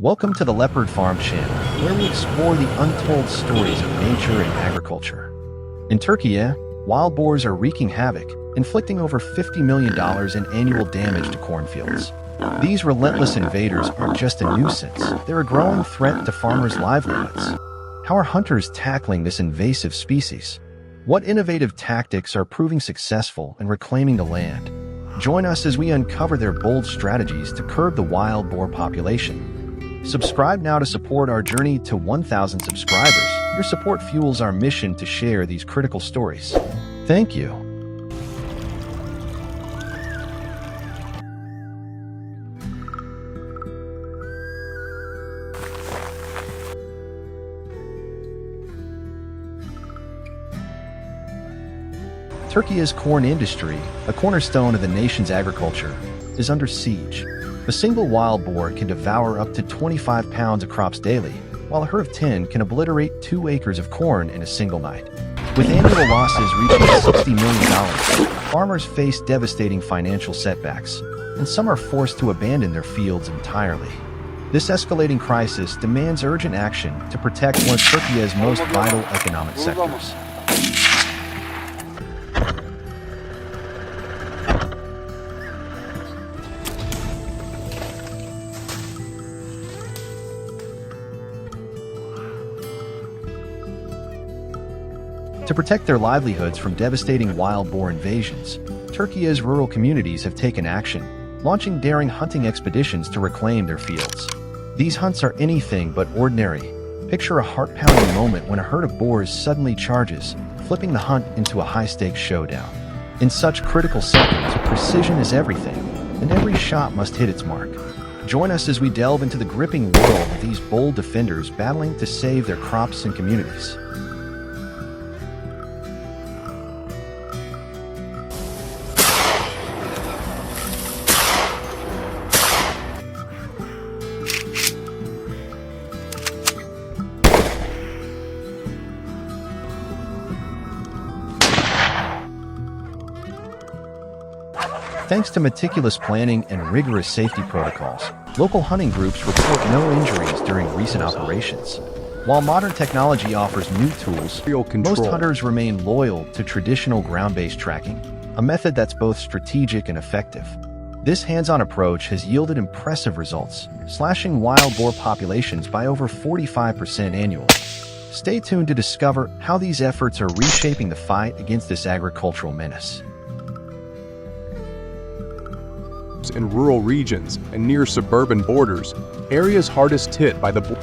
Welcome to the Leopard Farm channel, where we explore the untold stories of nature and agriculture. In Turkey, wild boars are wreaking havoc, inflicting over $50 million in annual damage to cornfields. These relentless invaders aren't just a nuisance, they're a growing threat to farmers' livelihoods. How are hunters tackling this invasive species? What innovative tactics are proving successful in reclaiming the land? Join us as we uncover their bold strategies to curb the wild boar population. Subscribe now to support our journey to 1,000 subscribers. Your support fuels our mission to share these critical stories. Thank you. Turkey's corn industry, a cornerstone of the nation's agriculture, is under siege. A single wild boar can devour up to 25 pounds of crops daily, while a herd of 10 can obliterate 2 acres of corn in a single night. With annual losses reaching $60 million, farmers face devastating financial setbacks, and some are forced to abandon their fields entirely. This escalating crisis demands urgent action to protect one of Turkey's most vital economic sectors. To protect their livelihoods from devastating wild boar invasions, Turkey's rural communities have taken action, launching daring hunting expeditions to reclaim their fields. These hunts are anything but ordinary. Picture a heart-pounding moment when a herd of boars suddenly charges, flipping the hunt into a high-stakes showdown. In such critical seconds, precision is everything, and every shot must hit its mark. Join us as we delve into the gripping world of these bold defenders battling to save their crops and communities. Thanks to meticulous planning and rigorous safety protocols, local hunting groups report no injuries during recent operations. While modern technology offers new tools, most hunters remain loyal to traditional ground-based tracking, a method that's both strategic and effective. This hands-on approach has yielded impressive results, slashing wild boar populations by over 45% annually. Stay tuned to discover how these efforts are reshaping the fight against this agricultural menace. In rural regions and near suburban borders, areas hardest hit by the boar.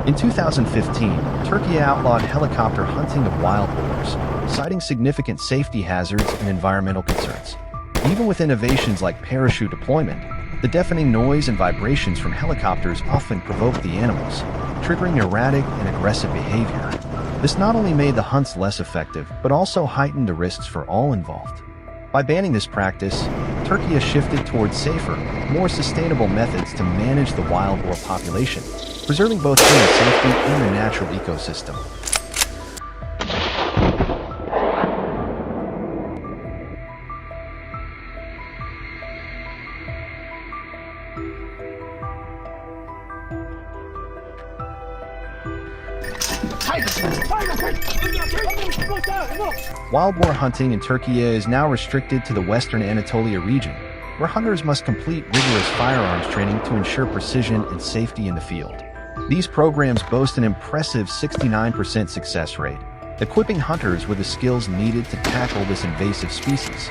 In 2015, Turkey outlawed helicopter hunting of wild boars, citing significant safety hazards and environmental concerns. Even with innovations like parachute deployment, the deafening noise and vibrations from helicopters often provoke the animals, triggering erratic and aggressive behavior. This not only made the hunts less effective, but also heightened the risks for all involved. By banning this practice, Turkey has shifted towards safer, more sustainable methods to manage the wild boar population, preserving both human safety and the natural ecosystem. Wild boar hunting in Turkey is now restricted to the western Anatolia region, where hunters must complete rigorous firearms training to ensure precision and safety in the field. These programs boast an impressive 69% success rate, equipping hunters with the skills needed to tackle this invasive species.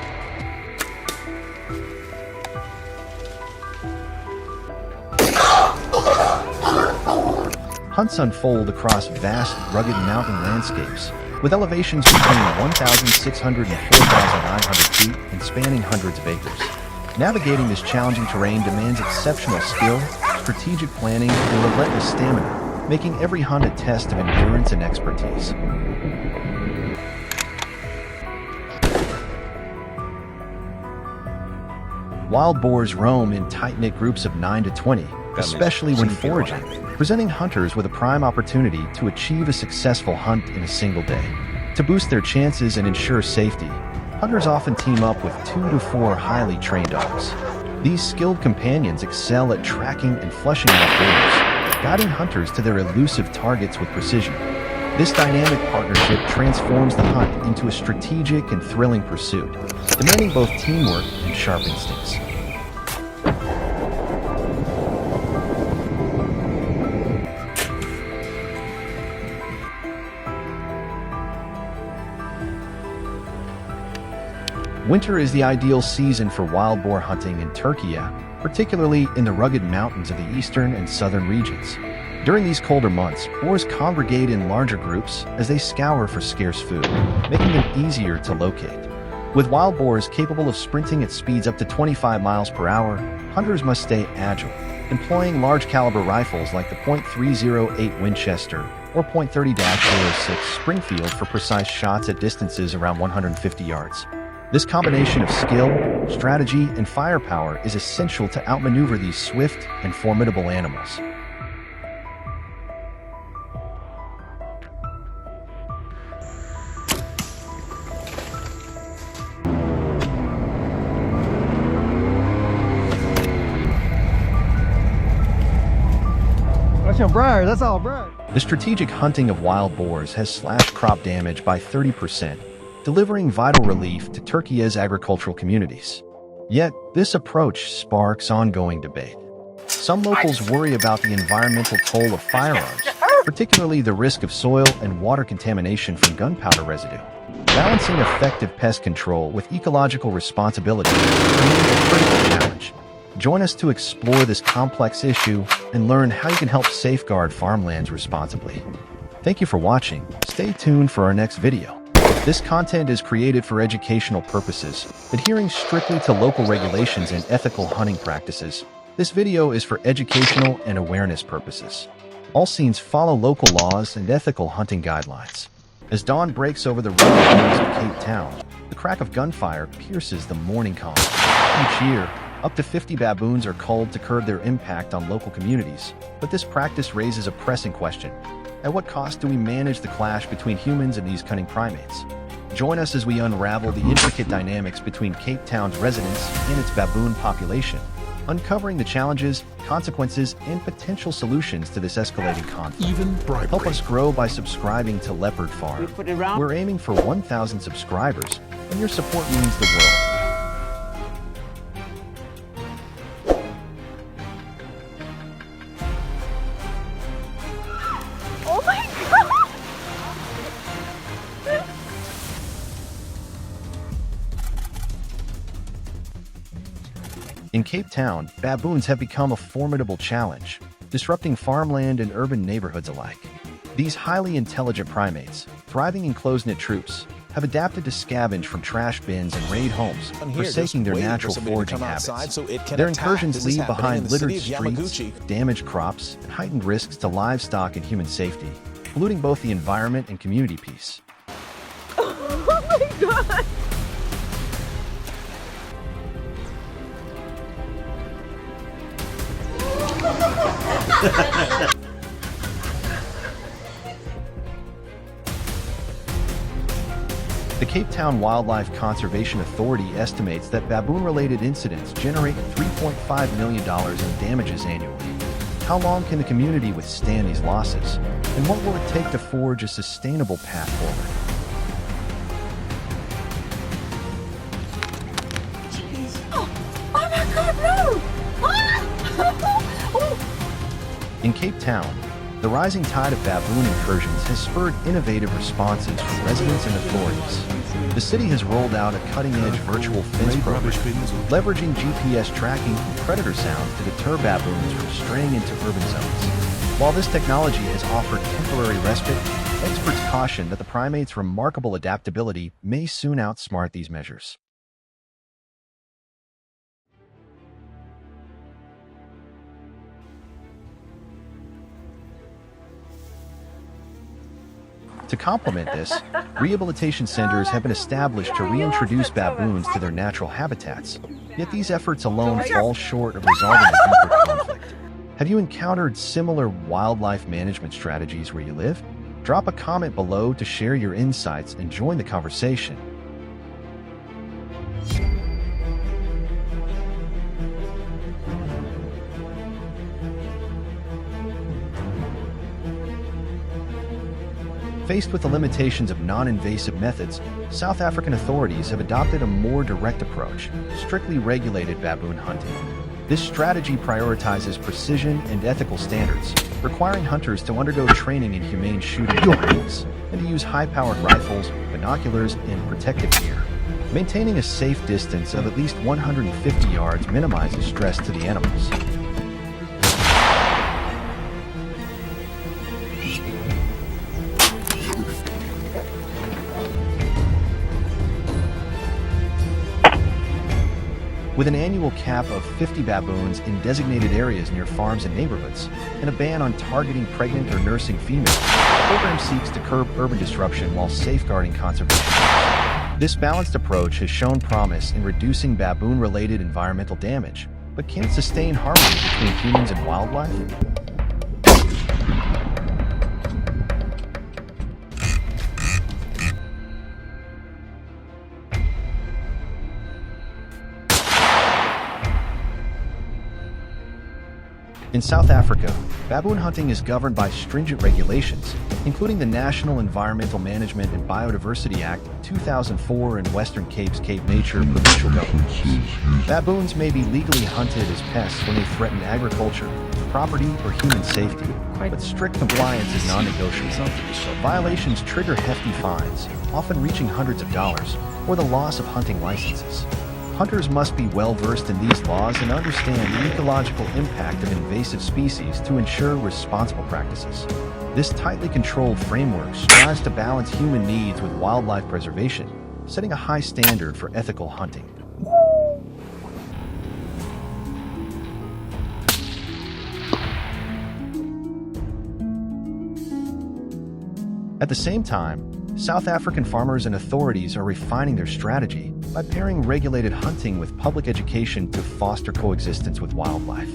Hunts unfold across vast, rugged mountain landscapes, with elevations between 1,600 and 4,900 feet and spanning hundreds of acres. Navigating this challenging terrain demands exceptional skill, strategic planning, and relentless stamina, making every hunt a test of endurance and expertise. Wild boars roam in tight-knit groups of 9 to 20, especially when foraging, presenting hunters with a prime opportunity to achieve a successful hunt in a single day. To boost their chances and ensure safety, hunters often team up with 2 to 4 highly trained dogs. These skilled companions excel at tracking and flushing out boars, guiding hunters to their elusive targets with precision. This dynamic partnership transforms the hunt into a strategic and thrilling pursuit, demanding both teamwork and sharp instincts. Winter is the ideal season for wild boar hunting in Turkey, particularly in the rugged mountains of the eastern and southern regions. During these colder months, boars congregate in larger groups as they scour for scarce food, making them easier to locate. With wild boars capable of sprinting at speeds up to 25 miles per hour, hunters must stay agile, employing large-caliber rifles like the .308 Winchester or .30-06 Springfield for precise shots at distances around 150 yards. This combination of skill, strategy, and firepower is essential to outmaneuver these swift and formidable animals. That's your briar, that's all briar. The strategic hunting of wild boars has slashed crop damage by 30%, delivering vital relief to Turkey's agricultural communities. Yet, this approach sparks ongoing debate. Some locals worry about the environmental toll of firearms, particularly the risk of soil and water contamination from gunpowder residue. Balancing effective pest control with ecological responsibility remains a critical challenge. Join us to explore this complex issue and learn how you can help safeguard farmlands responsibly. Thank you for watching. Stay tuned for our next video. This content is created for educational purposes, adhering strictly to local regulations and ethical hunting practices. This video is for educational and awareness purposes. All scenes follow local laws and ethical hunting guidelines. As dawn breaks over the rugged hills of Cape Town, the crack of gunfire pierces the morning calm. Each year, up to 50 baboons are culled to curb their impact on local communities, but this practice raises a pressing question. At what cost do we manage the clash between humans and these cunning primates? Join us as we unravel the intricate dynamics between Cape Town's residents and its baboon population, uncovering the challenges, consequences, and potential solutions to this escalating conflict. Help us grow by subscribing to Leopard Farm. We're aiming for 1,000 subscribers, and your support means the world. Oh my god! In Cape Town, baboons have become a formidable challenge, disrupting farmland and urban neighborhoods alike. These highly intelligent primates, thriving in close-knit troops, have adapted to scavenge from trash bins and raid homes, forsaking their natural foraging habits. Their incursions leave behind littered streets, damaged crops, and heightened risks to livestock and human safety, polluting both the environment and community peace. Oh my god! The Cape Town Wildlife Conservation Authority estimates that baboon-related incidents generate $3.5 million in damages annually. How long can the community withstand these losses? And what will it take to forge a sustainable path forward? Oh my god, no! In Cape Town, the rising tide of baboon incursions has spurred innovative responses from residents and authorities. The city has rolled out a cutting-edge virtual fence program, leveraging GPS tracking and predator sounds to deter baboons from straying into urban zones. While this technology has offered temporary respite, experts caution that the primate's remarkable adaptability may soon outsmart these measures. To complement this, rehabilitation centers have been established to reintroduce baboons to their natural habitats, yet these efforts alone fall short of resolving the deeper conflict. Have you encountered similar wildlife management strategies where you live? Drop a comment below to share your insights and join the conversation. Faced with the limitations of non-invasive methods, South African authorities have adopted a more direct approach, strictly regulated baboon hunting. This strategy prioritizes precision and ethical standards, requiring hunters to undergo training in humane shooting techniques and to use high-powered rifles, binoculars, and protective gear. Maintaining a safe distance of at least 150 yards minimizes stress to the animals. With an annual cap of 50 baboons in designated areas near farms and neighborhoods, and a ban on targeting pregnant or nursing females, the program seeks to curb urban disruption while safeguarding conservation. This balanced approach has shown promise in reducing baboon-related environmental damage, but can it sustain harmony between humans and wildlife? In South Africa, baboon hunting is governed by stringent regulations, including the National Environmental Management and Biodiversity Act 2004 and Western Cape's Cape Nature provincial governments. Baboons may be legally hunted as pests when they threaten agriculture, property, or human safety, but strict compliance is non-negotiable. Violations trigger hefty fines, often reaching hundreds of dollars, or the loss of hunting licenses. Hunters must be well-versed in these laws and understand the ecological impact of invasive species to ensure responsible practices. This tightly controlled framework strives to balance human needs with wildlife preservation, setting a high standard for ethical hunting. At the same time, South African farmers and authorities are refining their strategy by pairing regulated hunting with public education to foster coexistence with wildlife.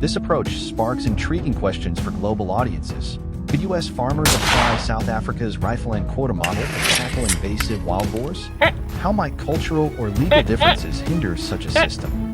This approach sparks intriguing questions for global audiences. Could U.S. farmers apply South Africa's rifle and quota model to tackle invasive wild boars? How might cultural or legal differences hinder such a system?